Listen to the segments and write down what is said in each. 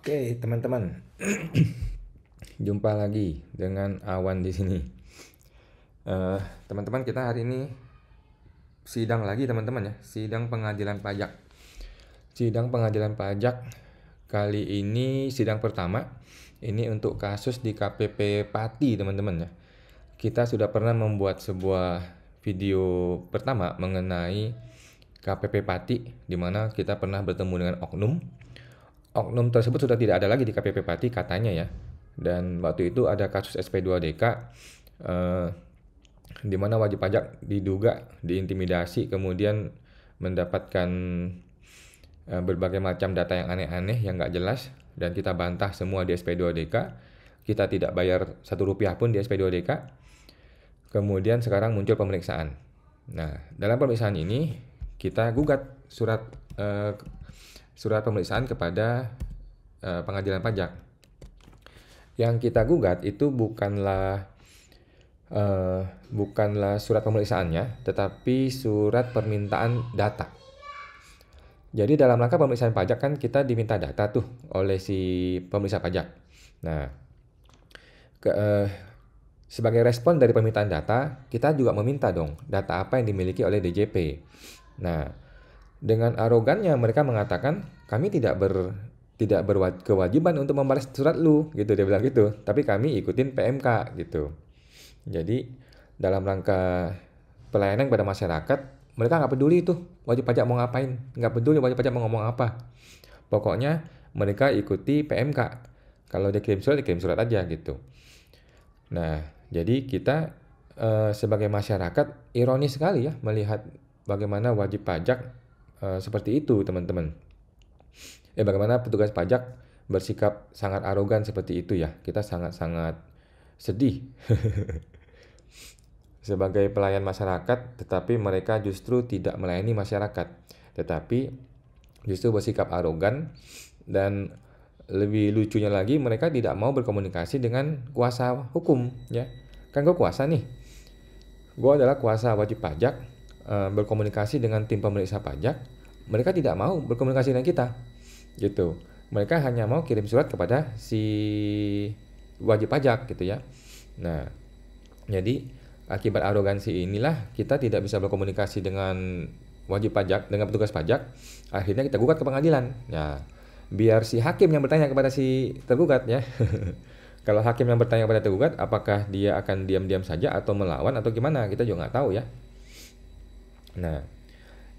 Oke, teman-teman. Jumpa lagi dengan Awan di sini. Eh, Teman-teman, kita hari ini sidang lagi, teman-teman ya. Sidang pengadilan pajak. Sidang pengadilan pajak kali ini sidang pertama. Ini untuk kasus di KPP Pati, teman-teman ya. Kita sudah pernah membuat sebuah video pertama mengenai KPP Pati, di mana kita pernah bertemu dengan oknum. Oknum tersebut sudah tidak ada lagi di KPP Pati katanya ya. Dan waktu itu ada kasus SP2DK eh, di mana wajib pajak diduga diintimidasi, kemudian mendapatkan berbagai macam data yang aneh-aneh yang nggak jelas, dan kita bantah semua di SP2DK. Kita tidak bayar Rp1 pun di SP2DK. Kemudian sekarang muncul pemeriksaan. Nah, dalam pemeriksaan ini kita gugat eh, surat pemeriksaan kepada pengadilan pajak. Yang kita gugat itu bukanlah surat pemeriksaannya, tetapi surat permintaan data. Jadi dalam rangka pemeriksaan pajak kan kita diminta data tuh oleh si pemeriksa pajak. Nah, sebagai respon dari permintaan data, kita juga meminta dong data apa yang dimiliki oleh DJP. Nah, dengan arogannya mereka mengatakan kami tidak berkewajiban untuk membalas surat lu, gitu dia bilang gitu. Tapi kami ikutin PMK gitu. Jadi dalam rangka pelayanan kepada masyarakat, mereka nggak peduli tuh wajib pajak mau ngapain, nggak peduli wajib pajak mau ngomong apa. Pokoknya mereka ikuti PMK. Kalau dia kirim surat aja gitu. Nah, jadi kita sebagai masyarakat ironis sekali ya melihat bagaimana wajib pajak seperti itu, teman-teman. Bagaimana petugas pajak bersikap sangat arogan seperti itu ya. Kita sangat-sangat sedih sebagai pelayan masyarakat, tetapi mereka justru tidak melayani masyarakat, tetapi justru bersikap arogan. Dan lebih lucunya lagi, mereka tidak mau berkomunikasi dengan kuasa hukum ya. Kan gue kuasa nih, gue adalah kuasa wajib pajak, berkomunikasi dengan tim pemeriksa pajak. Mereka tidak mau berkomunikasi dengan kita gitu. Mereka hanya mau kirim surat kepada si wajib pajak gitu ya. Nah, jadi akibat arogansi inilah kita tidak bisa berkomunikasi dengan wajib pajak, dengan petugas pajak. Akhirnya kita gugat ke pengadilan. Ya, biar si hakim yang bertanya kepada si tergugat ya. Kalau hakim yang bertanya kepada tergugat, apakah dia akan diam-diam saja atau melawan atau gimana, kita juga nggak tahu ya. Nah,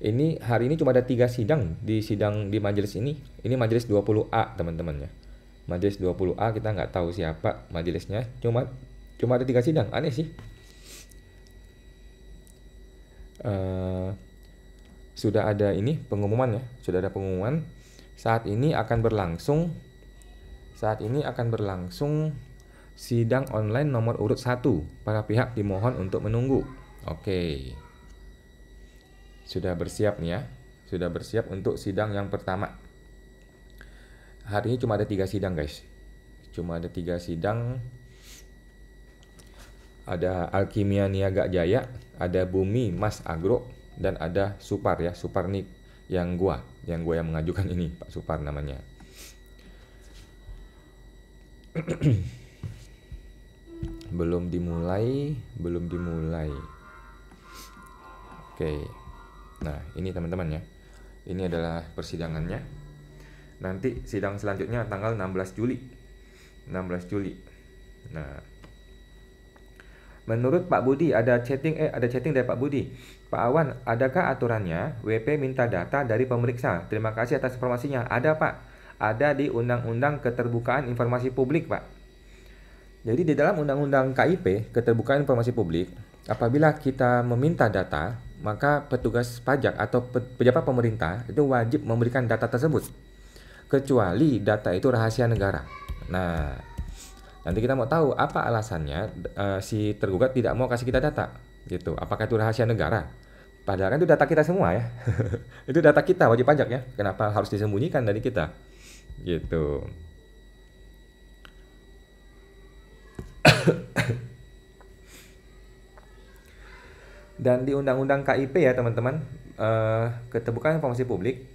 ini hari ini cuma ada 3 sidang di majelis ini. Ini majelis 20A, teman-teman ya. Majelis 20A kita nggak tahu siapa majelisnya. Cuma ada 3 sidang. Aneh sih. Sudah ada ini pengumuman ya. Sudah ada pengumuman. Saat ini akan berlangsung sidang online nomor urut 1. Para pihak dimohon untuk menunggu. Oke. Sudah bersiap nih ya. Sudah bersiap untuk sidang yang pertama. Hari ini cuma ada 3 sidang, guys. Cuma ada 3 sidang. Ada Alkimia Niaga Jaya, ada Bumi Mas Agro, dan ada Supar ya. Supar nih yang yang mengajukan ini, Pak Supar namanya. Belum dimulai. Oke. Nah, ini teman-teman ya. Ini adalah persidangannya. Nanti sidang selanjutnya tanggal 16 Juli. Nah, menurut Pak Budi ada chatting dari Pak Budi. Pak Awan, adakah aturannya WP minta data dari pemeriksa? Terima kasih atas informasinya. Ada, Pak. Ada di Undang-Undang Keterbukaan Informasi Publik, Pak. Jadi di dalam Undang-Undang KIP, Keterbukaan Informasi Publik, apabila kita meminta data, maka petugas pajak atau pejabat pemerintah itu wajib memberikan data tersebut, kecuali data itu rahasia negara. Nah, nanti kita mau tahu apa alasannya si tergugat tidak mau kasih kita data gitu. Apakah itu rahasia negara? Padahal kan itu data kita semua ya. Itu data kita wajib pajak ya. Kenapa harus disembunyikan dari kita? Gitu. Dan di Undang-Undang KIP ya teman-teman, Keterbukaan Informasi Publik,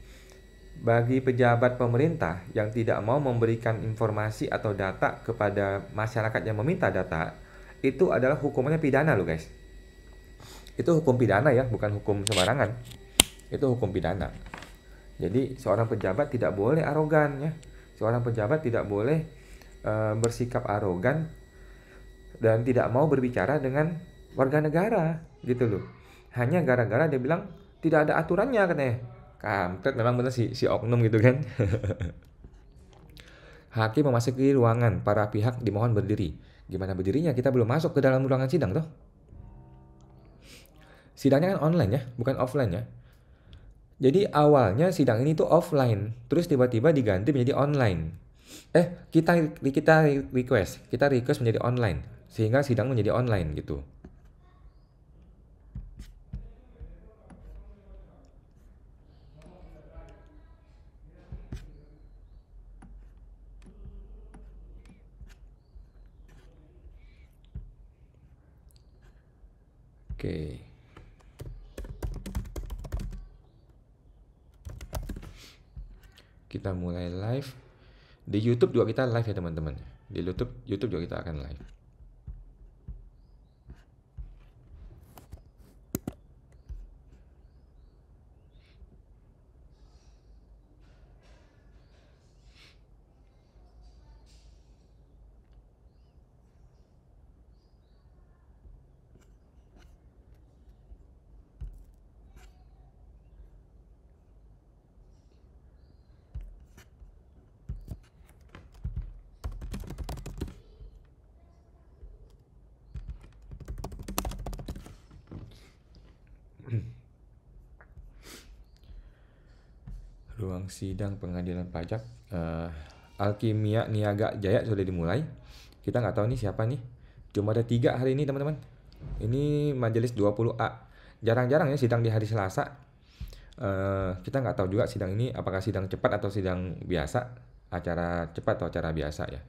bagi pejabat pemerintah yang tidak mau memberikan informasi atau data kepada masyarakat yang meminta data, itu adalah hukumannya pidana loh guys. Itu hukum pidana ya, bukan hukum sembarangan. Itu hukum pidana. Jadi seorang pejabat tidak boleh arogan ya. Seorang pejabat tidak boleh bersikap arogan dan tidak mau berbicara dengan warga negara gitu loh. Hanya gara-gara dia bilang tidak ada aturannya katanya. Kampret memang bener si oknum gitu kan. Hakim memasuki ruangan, para pihak dimohon berdiri. Gimana berdirinya? Kita belum masuk ke dalam ruangan sidang toh. Sidangnya kan online ya, bukan offline ya. Jadi awalnya sidang ini tuh offline, terus tiba-tiba diganti menjadi online. Kita request menjadi online, sehingga sidang menjadi online gitu. Oke. Kita mulai live. Di YouTube juga kita live ya teman-teman. Di YouTube juga kita akan live. Ruang sidang pengadilan pajak Alkimia Niaga Jaya sudah dimulai. Kita nggak tahu nih siapa nih. Cuma ada 3 hari ini teman-teman. Ini majelis 20A. Jarang-jarang ya sidang di hari Selasa. Kita nggak tahu juga sidang ini apakah sidang cepat atau sidang biasa. Acara cepat atau acara biasa ya.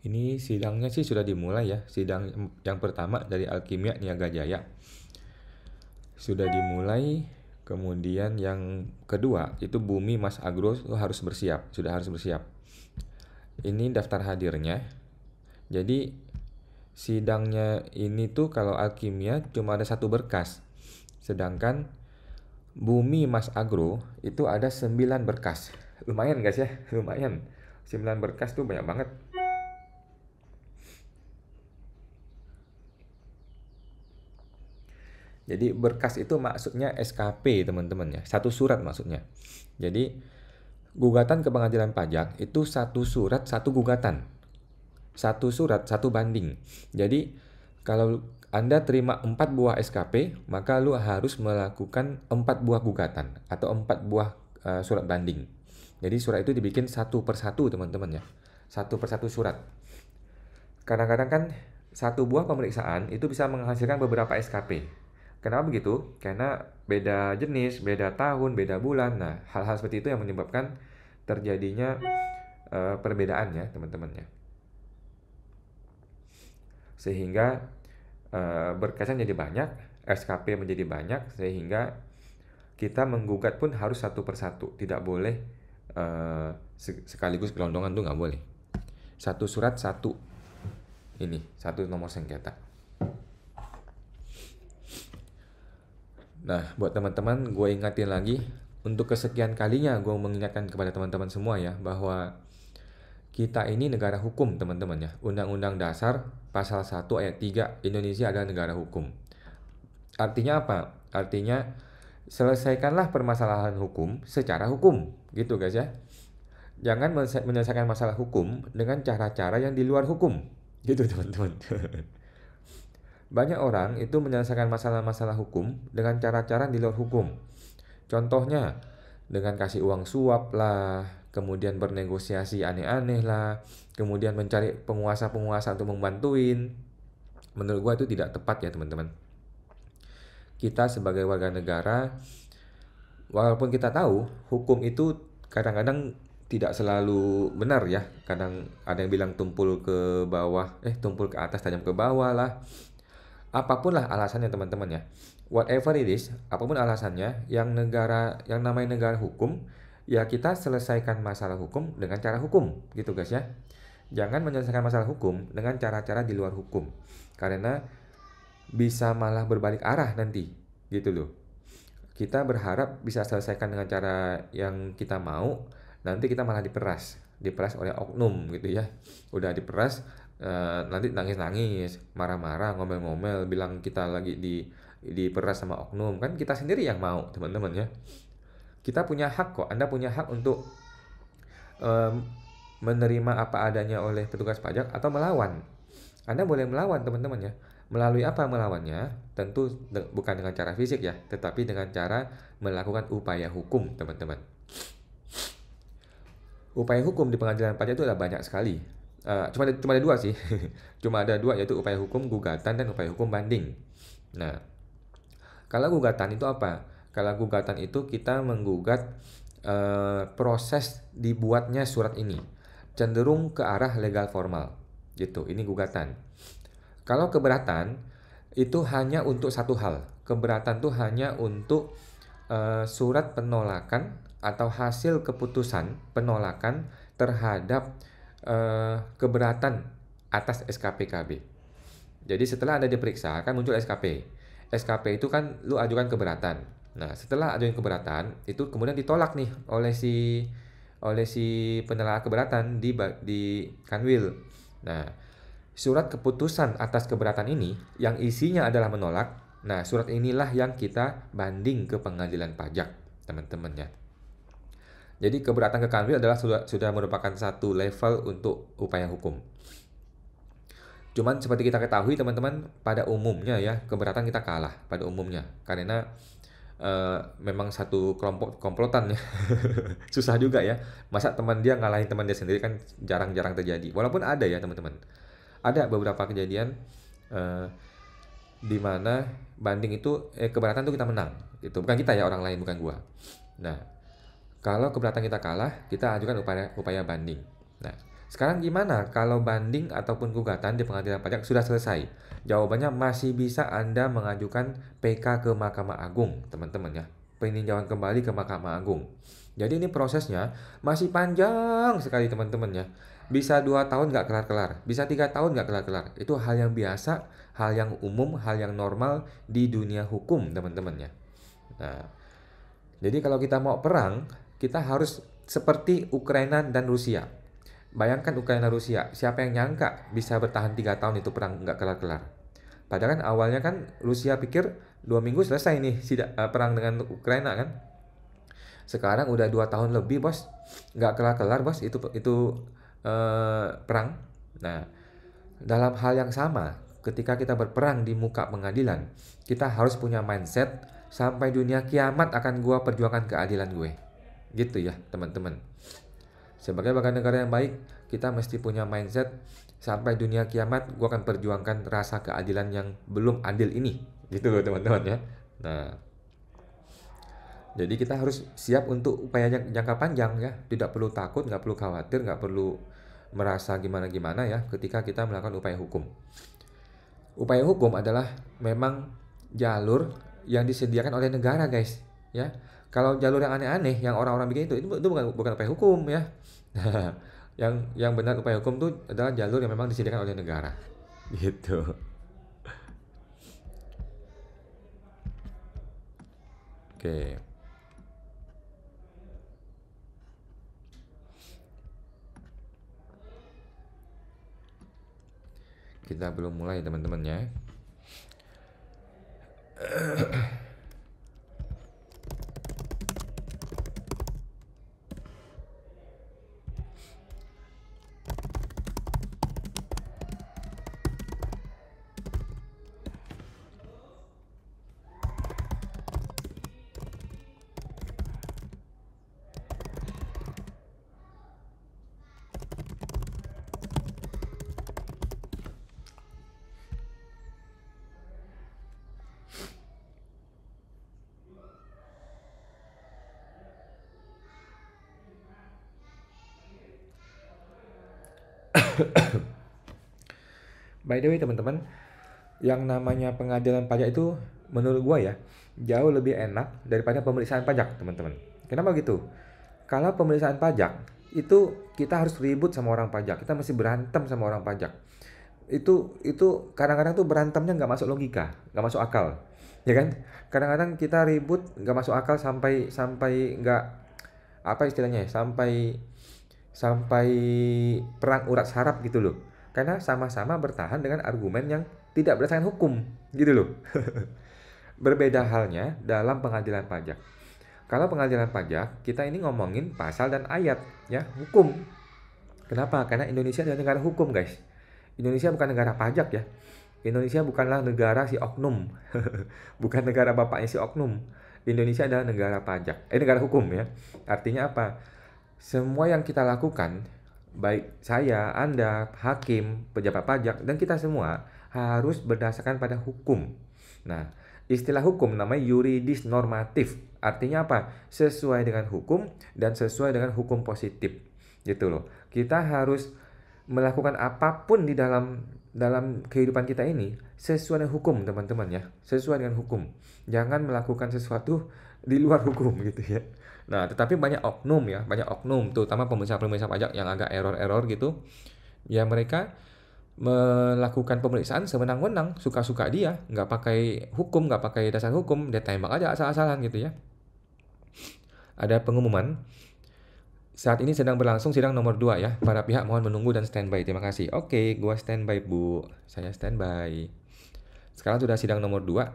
Ini sidangnya sih sudah dimulai ya. Sidang yang pertama dari Alkimia Niaga Jaya sudah dimulai. Kemudian yang kedua itu Bumi Mas Agro harus bersiap, sudah harus bersiap. Ini daftar hadirnya. Jadi sidangnya ini tuh kalau Alkimia cuma ada 1 berkas. Sedangkan Bumi Mas Agro itu ada 9 berkas. Lumayan guys ya, lumayan. 9 berkas tuh banyak banget. Jadi berkas itu maksudnya SKP teman-teman ya, 1 surat maksudnya. Jadi gugatan ke pengadilan pajak itu 1 surat 1 gugatan. 1 surat 1 banding. Jadi kalau Anda terima 4 buah SKP, maka lu harus melakukan 4 buah gugatan atau 4 buah surat banding. Jadi surat itu dibikin 1 per 1 teman-teman ya. 1 per 1 surat. Kadang-kadang kan 1 buah pemeriksaan itu bisa menghasilkan beberapa SKP. Kenapa begitu? Karena beda jenis, beda tahun, beda bulan. Nah, hal-hal seperti itu yang menyebabkan terjadinya perbedaan ya teman-teman ya. Sehingga berkasnya jadi banyak, SKP menjadi banyak, sehingga kita menggugat pun harus 1 per 1. Tidak boleh sekaligus gelondongan tuh nggak boleh. 1 surat 1 ini, 1 nomor sengketa. Nah, buat teman-teman, gue ingatin lagi, untuk kesekian kalinya gue mengingatkan kepada teman-teman semua ya, bahwa Kita ini negara hukum, teman-teman ya. Undang-Undang Dasar Pasal 1 Ayat 3, Indonesia adalah negara hukum. Artinya apa? Artinya selesaikanlah permasalahan hukum secara hukum, gitu guys ya. Jangan menyelesaikan masalah hukum dengan cara-cara yang di luar hukum, gitu teman-teman. Banyak orang itu menyelesaikan masalah-masalah hukum dengan cara-cara di luar hukum. Contohnya, dengan kasih uang suap lah, kemudian bernegosiasi aneh-aneh lah, kemudian mencari penguasa-penguasa untuk membantuin. Menurut gua itu tidak tepat ya teman-teman. Kita sebagai warga negara, walaupun kita tahu hukum itu kadang-kadang tidak selalu benar ya. Kadang ada yang bilang tumpul ke bawah, tumpul ke atas tajam ke bawah lah. Apapun lah alasannya teman-teman ya. Whatever it is, apapun alasannya, yang namanya negara hukum, ya kita selesaikan masalah hukum dengan cara hukum, gitu guys ya. Jangan menyelesaikan masalah hukum dengan cara-cara di luar hukum. Karena bisa malah berbalik arah nanti, gitu loh. Kita berharap bisa selesaikan dengan cara yang kita mau, nanti kita malah diperas oleh oknum gitu ya. Udah diperas, nanti nangis-nangis, marah-marah, ngomel-ngomel, bilang kita lagi diperas sama oknum. Kan kita sendiri yang mau, teman-teman ya. Kita punya hak kok, Anda punya hak untuk menerima apa adanya oleh petugas pajak atau melawan. Anda boleh melawan, teman-teman ya. Melalui apa melawannya? Tentu bukan dengan cara fisik ya, tetapi dengan cara melakukan upaya hukum, teman-teman. Upaya hukum di pengadilan pajak itu ada banyak sekali. Cuma ada dua sih. Cuma ada dua, yaitu upaya hukum gugatan dan upaya hukum banding. Nah, kalau gugatan itu apa? Kalau gugatan itu kita menggugat proses dibuatnya surat ini. Cenderung ke arah legal formal. Gitu, ini gugatan. Kalau keberatan itu hanya untuk satu hal. Keberatan itu hanya untuk surat penolakan atau hasil keputusan penolakan terhadap keberatan atas SKPKB. Jadi setelah Anda diperiksa kan muncul SKP. SKP itu kan lu ajukan keberatan. Nah, setelah ajukan keberatan itu kemudian ditolak nih oleh si penelaah keberatan di Kanwil. Nah, surat keputusan atas keberatan ini yang isinya adalah menolak. Nah, surat inilah yang kita banding ke pengadilan pajak, teman-teman ya. Jadi keberatan ke Kanwil adalah sudah merupakan satu level untuk upaya hukum. Cuman seperti kita ketahui teman-teman, pada umumnya ya keberatan kita kalah pada umumnya karena memang satu kelompok komplotan ya. Susah juga ya. Masa teman dia ngalahin teman dia sendiri kan jarang-jarang terjadi. Walaupun ada ya teman-teman. Ada beberapa kejadian di mana banding itu keberatan itu kita menang. Itu bukan kita ya, orang lain, bukan gua. Nah, kalau keberatan kita kalah, kita ajukan upaya banding. Nah, sekarang gimana kalau banding ataupun gugatan di pengadilan pajak sudah selesai? Jawabannya masih bisa Anda mengajukan PK ke Mahkamah Agung, teman-teman ya. Peninjauan kembali ke Mahkamah Agung. Jadi ini prosesnya masih panjang sekali teman-teman ya. Bisa 2 tahun nggak kelar-kelar, bisa 3 tahun nggak kelar-kelar. Itu hal yang biasa, hal yang umum, hal yang normal di dunia hukum teman-teman ya. Nah, jadi kalau kita mau perang, kita harus seperti Ukraina dan Rusia. Bayangkan Ukraina Rusia, siapa yang nyangka bisa bertahan 3 tahun itu perang nggak kelar-kelar. Padahal kan awalnya kan Rusia pikir 2 minggu selesai nih perang dengan Ukraina kan. Sekarang udah 2 tahun lebih bos, nggak kelar-kelar bos itu perang. Nah, dalam hal yang sama, ketika kita berperang di muka pengadilan, kita harus punya mindset sampai dunia kiamat akan gua perjuangkan keadilan gue. Gitu ya, teman-teman. Sebagai warga negara yang baik, kita mesti punya mindset sampai dunia kiamat gua akan perjuangkan rasa keadilan yang belum adil ini. Gitu loh, teman-teman ya. Nah, jadi kita harus siap untuk upaya jangka panjang ya. Tidak perlu takut, nggak perlu khawatir, nggak perlu merasa gimana-gimana ya ketika kita melakukan upaya hukum. Upaya hukum adalah memang jalur yang disediakan oleh negara guys ya. Kalau jalur yang aneh-aneh yang orang-orang bikin itu bukan upaya hukum ya. yang benar upaya hukum itu adalah jalur yang memang disediakan oleh negara gitu. Oke. kita belum mulai teman-teman ya. By the way teman-teman, yang namanya pengadilan pajak itu menurut gua ya jauh lebih enak daripada pemeriksaan pajak teman-teman. Kenapa gitu? Kalau pemeriksaan pajak itu kita harus ribut sama orang pajak, kita mesti berantem sama orang pajak. Itu kadang-kadang tuh berantemnya nggak masuk logika, nggak masuk akal, ya kan? Kadang-kadang kita ribut nggak masuk akal sampai sampai nggak apa istilahnya ya, sampai sampai perang urat saraf gitu loh. Karena sama-sama bertahan dengan argumen yang tidak berdasarkan hukum, gitu loh. Berbeda halnya dalam pengadilan pajak. Kalau pengadilan pajak, kita ini ngomongin pasal dan ayat, ya, hukum. Kenapa? Karena Indonesia adalah negara hukum, guys. Indonesia bukan negara pajak ya. Indonesia bukanlah negara si oknum. Bukan negara bapaknya si oknum. Indonesia adalah negara pajak. Negara hukum ya. Artinya apa? Semua yang kita lakukan, baik saya, Anda, hakim, pejabat pajak, dan kita semua harus berdasarkan pada hukum. Nah, istilah hukum namanya yuridis normatif. Artinya apa? Sesuai dengan hukum dan sesuai dengan hukum positif. Gitu loh. Kita harus melakukan apapun di dalam kehidupan kita ini sesuai dengan hukum, teman-teman ya. Sesuai dengan hukum. Jangan melakukan sesuatu di luar hukum gitu ya. Nah, tetapi banyak oknum ya, banyak oknum, terutama pemeriksa-pemeriksa pajak yang agak error-error gitu. Ya mereka melakukan pemeriksaan sewenang-wenang, suka-suka dia, nggak pakai hukum, nggak pakai dasar hukum, dia tembak aja asal-asalan gitu ya. Ada pengumuman, saat ini sedang berlangsung sidang nomor 2 ya, para pihak mohon menunggu dan standby, terima kasih. Oke, gua standby Bu, saya standby. Sekarang sudah sidang nomor 2,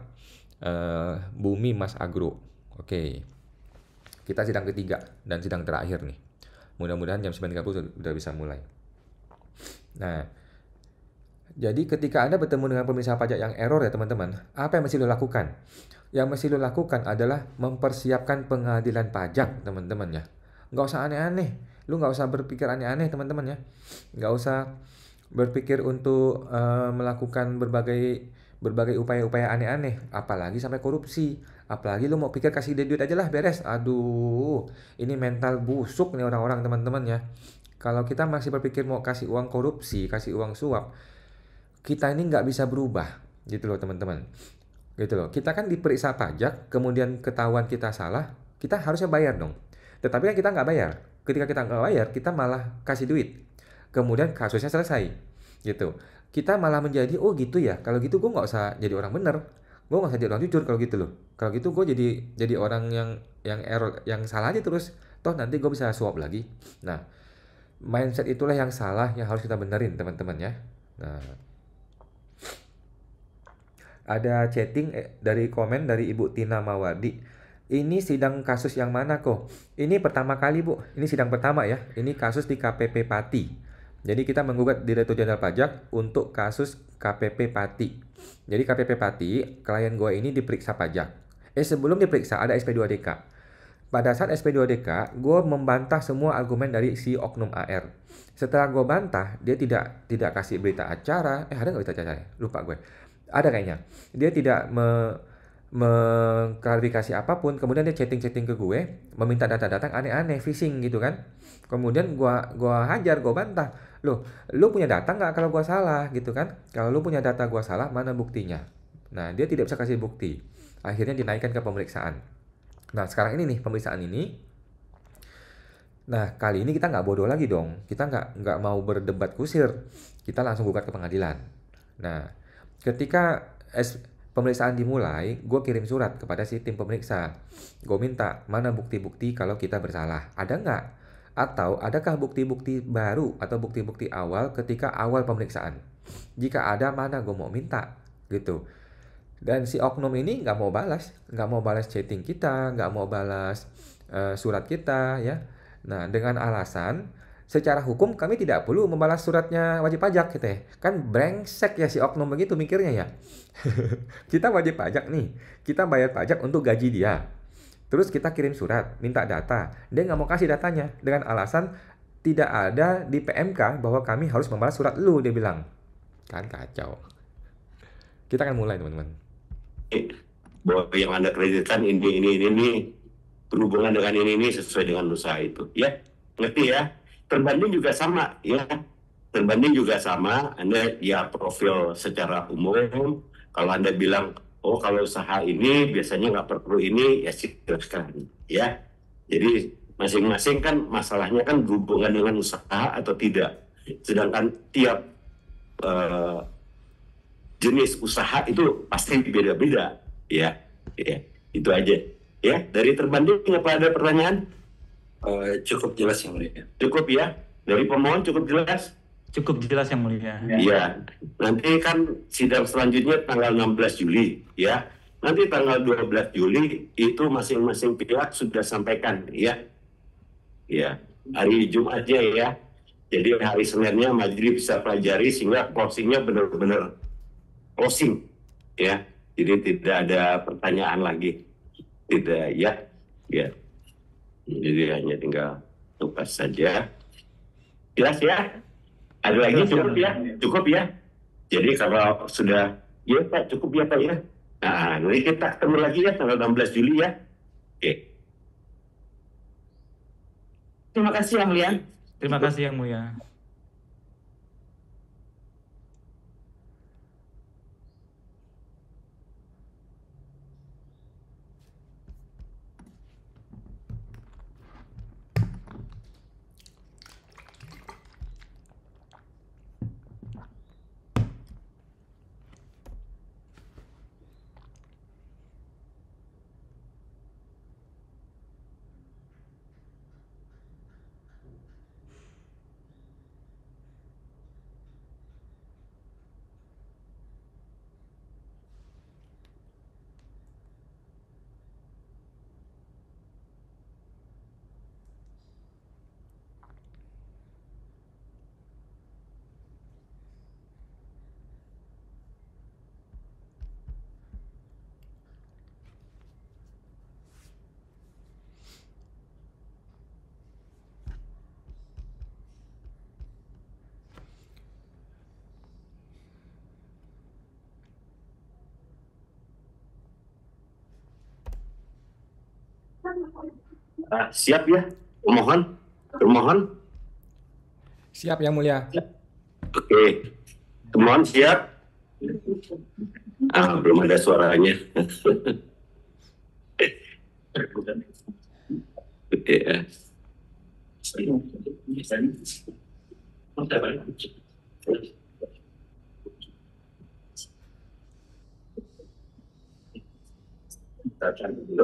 Bumi Mas Agro. Oke, kita sidang ketiga dan sidang terakhir nih. Mudah-mudahan jam 9.30 sudah bisa mulai. Nah, jadi ketika Anda bertemu dengan pemeriksa pajak yang error ya teman-teman, apa yang mesti lo lakukan? Yang mesti lo lakukan adalah mempersiapkan pengadilan pajak teman-teman ya. Nggak usah aneh-aneh, lu nggak usah berpikir aneh-aneh teman-teman ya. Nggak usah berpikir untuk melakukan berbagai upaya-upaya aneh-aneh, apalagi sampai korupsi. Apalagi lu mau pikir kasih dia duit aja lah beres. Aduh, ini mental busuk nih orang-orang teman-teman ya. Kalau kita masih berpikir mau kasih uang korupsi, kasih uang suap, kita ini nggak bisa berubah gitu loh teman-teman. Gitu loh. Kita kan diperiksa pajak, kemudian ketahuan kita salah, kita harusnya bayar dong. Tetapi kan kita nggak bayar. Ketika kita nggak bayar, kita malah kasih duit. Kemudian kasusnya selesai. Gitu. Kita malah menjadi, oh gitu ya, kalau gitu gue nggak usah jadi orang bener. Gue nggak usah jadi orang jujur kalau gitu loh. Kalau gitu gue jadi orang yang error, yang salah aja terus. Toh nanti gue bisa suap lagi. Nah, mindset itulah yang salah yang harus kita benerin teman-teman ya. Nah, ada chatting dari komen dari Ibu Tina Mawadi. Ini sidang kasus yang mana kok? Ini pertama kali Bu, ini sidang pertama ya. Ini kasus di KPP Pati. Jadi kita menggugat Direktur Jenderal Pajak untuk kasus KPP Pati. Jadi KPP Pati, klien gue ini diperiksa pajak. Sebelum diperiksa ada SP2DK. Pada saat SP2DK, gue membantah semua argumen dari si oknum AR. Setelah gue bantah, dia tidak kasih berita acara. Ada nggak berita acara? Lupa gue. Ada kayaknya. Dia tidak mengklarifikasi apapun, kemudian dia chatting ke gue, meminta data-data aneh-aneh, phishing gitu kan. Kemudian gua hajar, gua bantah. Loh, lu punya data nggak kalau gua salah gitu kan? Kalau lu punya data gua salah, mana buktinya? Nah, dia tidak bisa kasih bukti. Akhirnya dinaikkan ke pemeriksaan. Nah, sekarang ini nih, pemeriksaan ini. Nah, kali ini kita nggak bodoh lagi dong. Kita nggak mau berdebat kusir. Kita langsung gugat ke pengadilan. Nah, ketika pemeriksaan dimulai, gue kirim surat kepada si tim pemeriksa. Gue minta, mana bukti-bukti kalau kita bersalah? Ada nggak? Atau adakah bukti-bukti baru atau bukti-bukti awal ketika awal pemeriksaan? Jika ada, mana gue mau minta gitu. Dan si oknum ini nggak mau balas chatting kita, nggak mau balas surat kita ya. Nah, dengan alasan secara hukum kami tidak perlu membalas suratnya wajib pajak gitu ya. Kan brengsek ya si oknum begitu mikirnya ya. Kita wajib pajak nih, kita bayar pajak untuk gaji dia. Terus kita kirim surat, minta data. Dia nggak mau kasih datanya dengan alasan tidak ada di PMK bahwa kami harus membalas surat lu, dia bilang. Kan kacau. Kita akan mulai teman-teman. Bahwa yang Anda kreditkan ini berhubungan dengan ini sesuai dengan usaha itu. Ya, ngerti ya? Terbanding juga sama ya. Terbanding juga sama, Anda ya profil secara umum. Kalau Anda bilang, oh kalau usaha ini biasanya nggak perlu ini, ya silahkan. Ya, jadi masing-masing kan masalahnya kan berhubungan dengan usaha atau tidak. Sedangkan tiap jenis usaha itu pasti beda-beda. Ya, itu aja. Ya, dari terbanding apa ada pertanyaan? Cukup jelas yang mulia. Cukup ya. Dari pemohon cukup jelas? Cukup jelas yang mulia. Iya. Nanti kan sidang selanjutnya tanggal 16 Juli ya. Nanti tanggal 12 Juli itu masing-masing pihak sudah sampaikan ya. Ya, hari Jumatnya ya. Jadi hari Seninnya majelis bisa pelajari sehingga closingnya benar-benar closing ya. Jadi tidak ada pertanyaan lagi. Tidak ya. Ya. Jadi hanya tinggal tugas saja. Jelas ya? Ada lagi cukup ya? Cukup ya? Jadi kalau sudah, ya Pak, cukup ya Pak ya? Nah, nanti kita ketemu lagi ya tanggal 16 Juli ya. Oke. Terima kasih yang mulia. Terima kasih yang mulia. Siap ya? Pemohon? Siap yang mulia. Oke. Pemohon siap? Belum ada suaranya. Ya.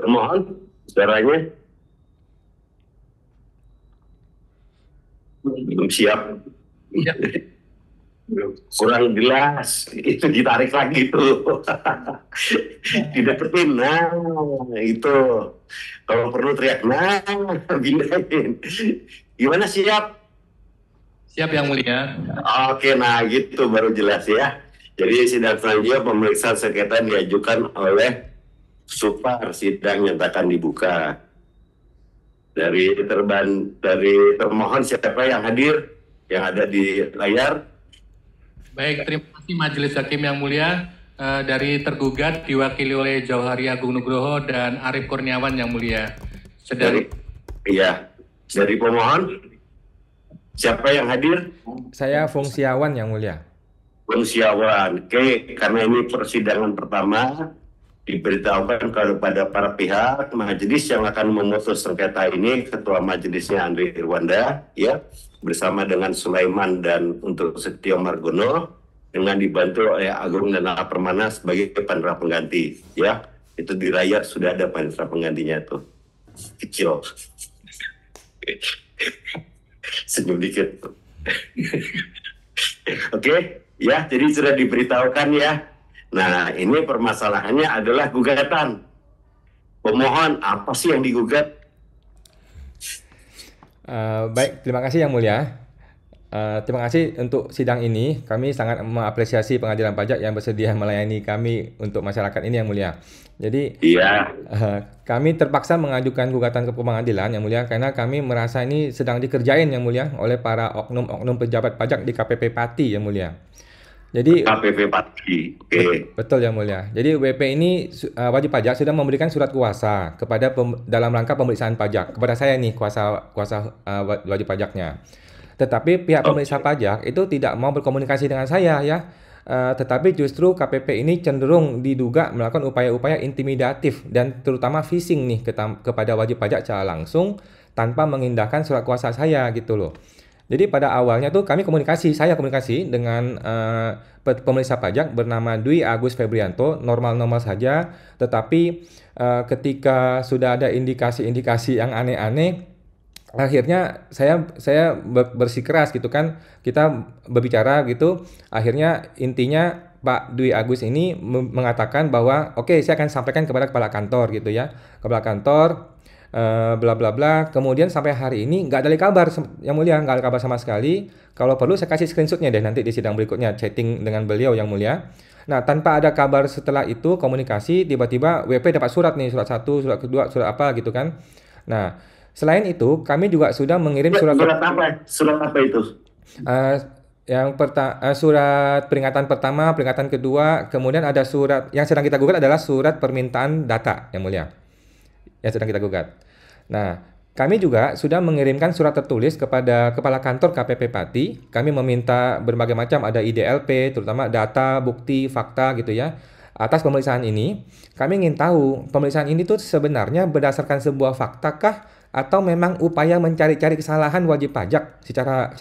Pemohon, suaranya belum siap. Kurang jelas, itu ditarik lagi tuh. Dideketin, nah itu. Kalau perlu teriak, nah pindahin. Gimana siap? Siap yang mulia. Oke, nah gitu baru jelas ya. Jadi sidang selanjutnya pemeriksaan sengketa diajukan oleh Supar, sidang nyatakan dibuka. Dari termohon siapa yang hadir, yang ada di layar? Baik, terima kasih Majelis Hakim yang mulia. Dari tergugat diwakili oleh Jauhari Agung Nugroho dan Arief Kurniawan yang mulia. Dari pemohon siapa yang hadir? Saya Fungsiawan yang mulia. Fungsiawan. Oke, karena ini persidangan pertama, diberitahukan kepada para pihak majelis yang akan memutus sengketa ini, ketua majelisnya Andri Irwanda ya, bersama dengan Sulaiman dan untuk Setio Margono, dengan dibantu oleh Agung dan Permana sebagai panitera pengganti ya. Itu di layar sudah ada panitera penggantinya tuh, kecil. Senyum dikit. Oke, Ya, jadi sudah diberitahukan ya. Nah, ini permasalahannya adalah gugatan. Pemohon, apa sih yang digugat? Baik, terima kasih Yang Mulia. Terima kasih untuk sidang ini. Kami sangat mengapresiasi pengadilan pajak yang bersedia melayani kami untuk masyarakat ini Yang Mulia. Jadi Iya, kami terpaksa mengajukan gugatan ke pengadilan Yang Mulia karena kami merasa ini sedang dikerjain Yang Mulia oleh para oknum-oknum pejabat pajak di KPP Pati Yang Mulia. Jadi KPP Pati. Oke. betul Yang Mulia. Jadi WP ini wajib pajak sudah memberikan surat kuasa kepada dalam rangka pemeriksaan pajak kepada saya nih kuasa wajib pajaknya. Tetapi pihak pemeriksa pajak itu tidak mau berkomunikasi dengan saya ya. Tetapi justru KPP ini cenderung diduga melakukan upaya-upaya intimidatif dan terutama phishing nih kepada wajib pajak secara langsung tanpa mengindahkan surat kuasa saya gitu loh. Jadi pada awalnya tuh saya komunikasi dengan pemeriksa pajak bernama Dwi Agus Febrianto, normal-normal saja. Tetapi ketika sudah ada indikasi-indikasi yang aneh-aneh, akhirnya saya bersikeras gitu kan, kita berbicara gitu. Akhirnya intinya Pak Dwi Agus ini mengatakan bahwa oke, saya akan sampaikan kepada kepala kantor gitu ya, kepala kantor bla bla bla. Kemudian sampai hari ini nggak ada kabar Yang Mulia, nggak ada kabar sama sekali. Kalau perlu saya kasih screenshotnya deh nanti di sidang berikutnya, chatting dengan beliau Yang Mulia. Nah, tanpa ada kabar setelah itu komunikasi, tiba-tiba WP dapat surat nih, surat 1, surat kedua, surat apa gitu kan. Nah, selain itu, kami juga sudah mengirim surat apa? Surat apa itu? surat peringatan pertama, peringatan kedua, kemudian ada surat yang sedang kita gugat adalah surat permintaan data Yang Mulia. Yang sedang kita gugat. Nah, kami juga sudah mengirimkan surat tertulis kepada Kepala Kantor KPP Pati. Kami meminta berbagai macam, ada IDLP, terutama data, bukti, fakta gitu ya. Atas pemeriksaan ini, kami ingin tahu pemeriksaan ini tuh sebenarnya berdasarkan sebuah fakta kah atau memang upaya mencari-cari kesalahan wajib pajak secara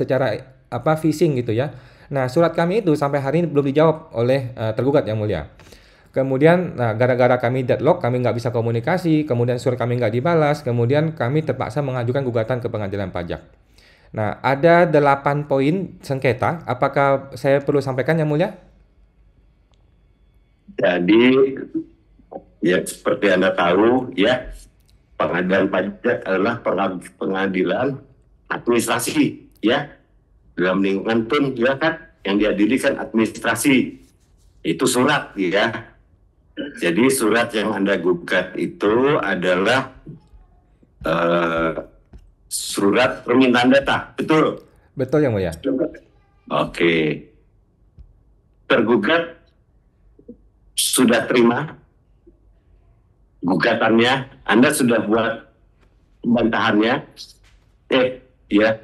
phishing gitu ya. Nah, surat kami itu sampai hari ini belum dijawab oleh tergugat Yang Mulia. Kemudian, gara-gara kami deadlock, kami nggak bisa komunikasi, kemudian surat kami nggak dibalas, kemudian kami terpaksa mengajukan gugatan ke pengadilan pajak. Nah, ada 8 poin sengketa. Apakah saya perlu sampaikan Yang Mulia? Jadi, ya seperti Anda tahu, ya pengadilan pajak adalah pengadilan administrasi, ya dalam lingkungan pun, ya kan, yang dihadiri kan administrasi. Itu surat, ya. Jadi surat yang Anda gugat itu adalah surat permintaan data, betul? Betul Yang Mulia. Oke. Tergugat sudah terima gugatannya, Anda sudah buat bantahannya, ya.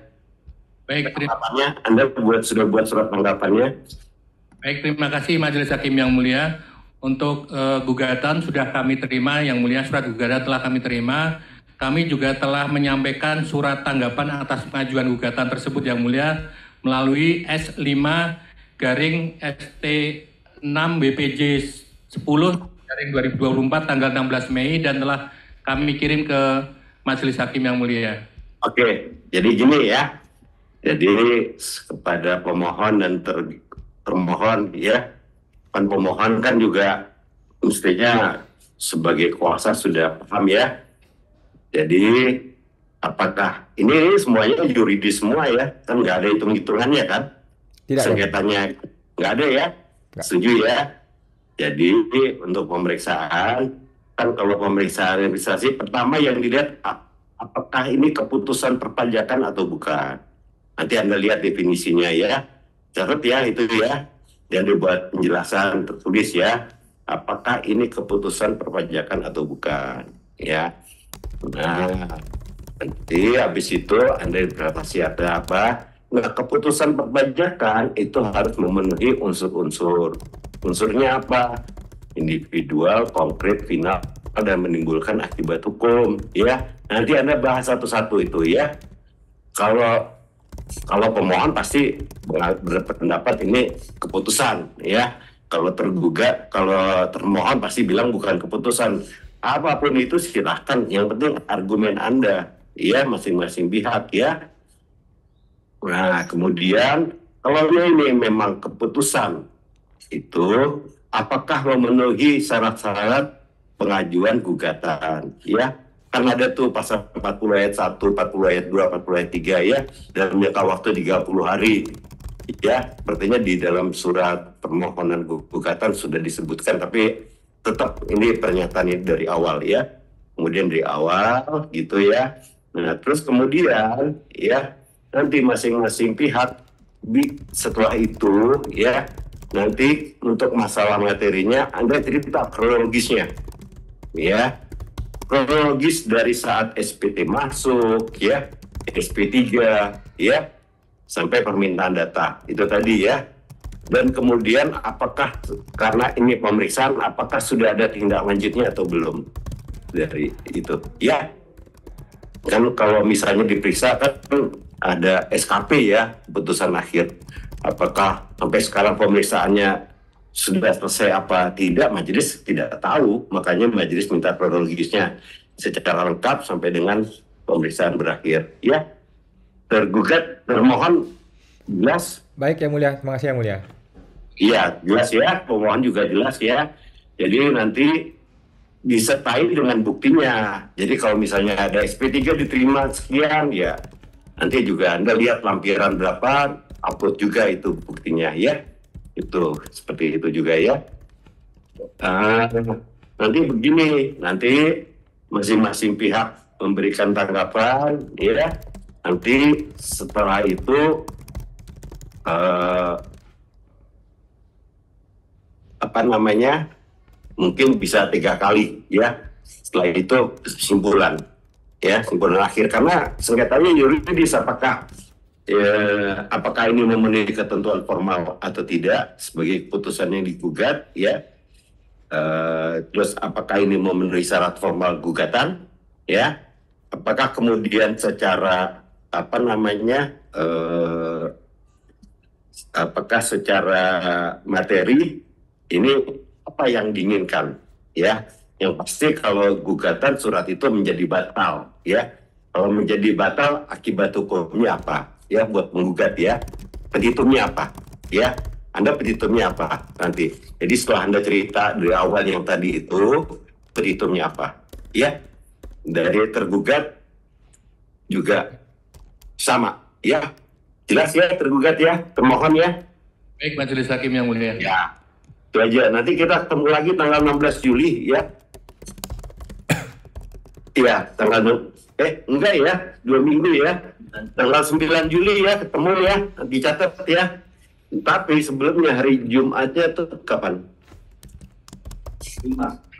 Baik, Tanggapannya, Anda sudah buat surat tanggapannya. baik, terima kasih Majelis Hakim yang mulia. Untuk gugatan sudah kami terima, Yang Mulia, surat gugatan telah kami terima. Kami juga telah menyampaikan surat tanggapan atas pengajuan gugatan tersebut Yang Mulia melalui S5/ST6 BPJ 10/2024 tanggal 16 Mei dan telah kami kirim ke Majelis Hakim Yang Mulia. Oke, jadi gini ya. Jadi kepada pemohon dan termohon ya, kan pemohon kan juga mestinya sebagai kuasa sudah paham ya. Jadi apakah ini semuanya yuridis semua ya, kan nggak ada hitung-hitungannya kan? Tidak. Sengketanya nggak ada ya? Setuju ya? Jadi untuk pemeriksaan, kan kalau pemeriksaan administrasi pertama yang dilihat apakah ini keputusan perpajakan atau bukan. Nanti Anda lihat definisinya ya. Catat ya itu ya. Dan dibuat penjelasan tertulis ya. Apakah ini keputusan perpajakan atau bukan. Ya. Nah, nanti habis itu Anda interpretasi ada apa. Nah, keputusan perpajakan itu harus memenuhi unsur-unsur. Unsurnya apa? Individual, konkret, final, dan menimbulkan akibat hukum. Ya. Nanti Anda bahas satu-satu itu ya. Kalau pemohon pasti berpendapat ini keputusan ya. Kalau termohon pasti bilang bukan keputusan. Apapun itu silahkan. Yang penting argumen Anda ya masing-masing pihak ya. Nah kemudian kalau ini memang keputusan itu apakah memenuhi syarat-syarat pengajuan gugatan, ya? Kan ada tuh pasal 40 ayat 1, 40 ayat 2, 40 ayat 3 ya, dalam jangka waktu 30 hari. Ya, sepertinya di dalam surat permohonan gugatan sudah disebutkan, tapi tetap ini pernyataan ini dari awal ya. Kemudian dari awal gitu ya. Nah, terus kemudian ya nanti masing-masing pihak setelah itu ya nanti untuk masalah materinya Anda cerita kronologisnya ya. Kronologis dari saat SPT masuk ya, SP3 ya sampai permintaan data itu tadi ya. Dan kemudian apakah karena ini pemeriksaan apakah sudah ada tindak lanjutnya atau belum dari itu ya. Kan kalau misalnya diperiksa kan ada SKP ya, keputusan akhir. Apakah sampai sekarang pemeriksaannya sudah selesai apa tidak, majelis tidak tahu. Makanya majelis minta kronologisnya secara lengkap sampai dengan pemeriksaan berakhir. Ya, tergugat, termohon jelas. Baik yang mulia, terima kasih yang mulia. Iya, jelas ya, pemohon juga jelas ya. Jadi nanti disertai dengan buktinya. Jadi kalau misalnya ada SP3 diterima sekian ya, nanti juga Anda lihat lampiran berapa, upload juga itu buktinya ya. Itu seperti itu juga ya. Nanti begini, nanti masing-masing pihak memberikan tanggapan ya. Nanti setelah itu mungkin bisa 3 kali ya. Setelah itu kesimpulan ya, kesimpulan akhir karena sengketanya yuridis apakah ini memenuhi ketentuan formal atau tidak sebagai keputusan yang digugat ya. Terus apakah ini memenuhi syarat formal gugatan ya. Apakah kemudian secara apakah secara materi ini apa yang diinginkan ya. Yang pasti kalau gugatan surat itu menjadi batal ya. Kalau menjadi batal akibat hukumnya apa ya buat menggugat ya. Petitumnya apa ya. Anda petitumnya apa nanti. Jadi setelah Anda cerita dari awal yang tadi itu petitumnya apa ya. Dari tergugat juga sama ya. Jelas ya tergugat ya, termohon ya. Baik, Majelis Hakim yang mulia. Ya, itu aja. Nanti kita ketemu lagi tanggal 16 Juli ya. Iya, enggak ya, 2 minggu ya. Tanggal 9 Juli ya, ketemu ya, dicatat ya. Tapi sebelumnya hari Jumatnya tuh kapan?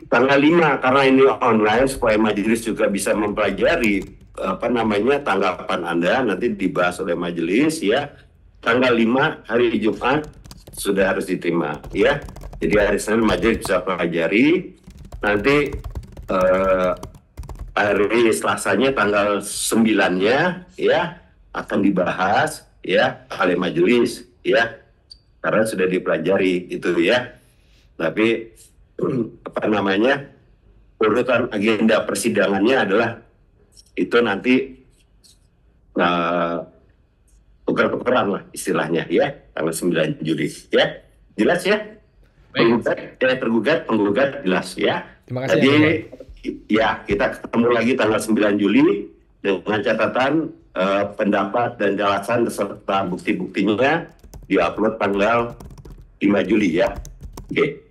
Tanggal 5, karena ini online supaya majelis juga bisa mempelajari tanggapan Anda nanti dibahas oleh majelis ya. Tanggal 5 hari Jumat sudah harus diterima ya. Jadi hari Senin majelis bisa pelajari. Nanti hari Selasanya tanggal 9-nya ya akan dibahas ya oleh majelis ya. Karena sudah dipelajari itu ya. Tapi urutan agenda persidangannya adalah itu nanti tuker-tukeran lah istilahnya ya tanggal 9 Juli ya. Jelas ya? Tergugat, penggugat jelas ya. Terima kasih. Jadi ya kita ketemu lagi tanggal 9 Juli dengan catatan pendapat dan jelasan serta bukti-buktinya diupload tanggal 5 Juli ya. Oke.